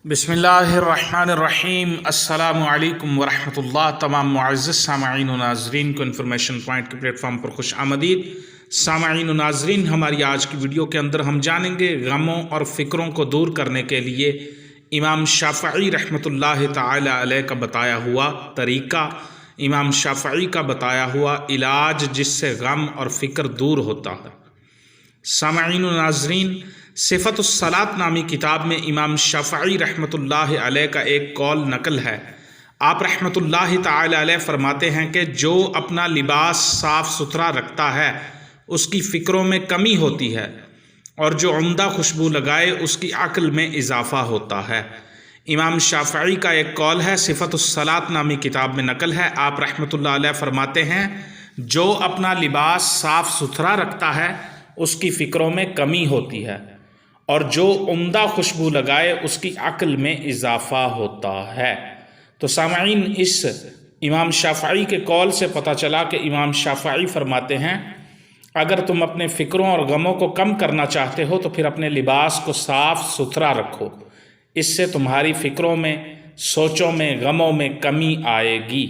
बिस्मिल्लाहिर्रहमानिर्रहीम। अस्सलामु अलैकुम वरहमतुल्लाह। तमाम मुअज़्ज़ज़ सामईन व नाज़रीन को इन्फॉर्मेशन पॉइंट के प्लेटफॉर्म पर खुश आमदीद। सामईन व नाज़रीन, हमारी आज की वीडियो के अंदर हम जानेंगे गमों और फ़िक्रों को दूर करने के लिए इमाम शाफ़ई रहमतुल्लाह ताला अलैह का बताया हुआ तरीक़ा, इमाम शाफ़ई का बताया हुआ इलाज जिससे गम और फ़िक्र दूर होता है। सामईन व नाज़रीन, सिफ़तुस्सलात नामी किताब में इमाम शाफ़ई रहमतुल्लाह अलैह का एक कौल नकल है। आप रहमतुल्लाह ताला अलैह फरमाते हैं कि जो अपना लिबास साफ़ सुथरा रखता है उसकी फ़िक्रों में कमी होती है, और जो उम्दा खुशबू लगाए उसकी अक्ल में इजाफ़ा होता है। इमाम शाफ़ई का एक कौल है, सिफ़तुस्सलात नामी किताब में नकल है। आप रहमतुल्लाह अलैह फरमाते हैं, जो अपना लिबास साफ़ सुथरा रखता है उसकी फ़िक्रों में कमी होती है, और जो उम्दा खुशबू लगाए उसकी अक्ल में इजाफ़ा होता है। तो सामईन, इस इमाम शाफ़ई के कौल से पता चला कि इमाम शाफ़ई फरमाते हैं, अगर तुम अपने फ़िक्रों और गमों को कम करना चाहते हो तो फिर अपने लिबास को साफ़ सुथरा रखो। इससे तुम्हारी फ़िक्रों में, सोचों में, गमों में कमी आएगी।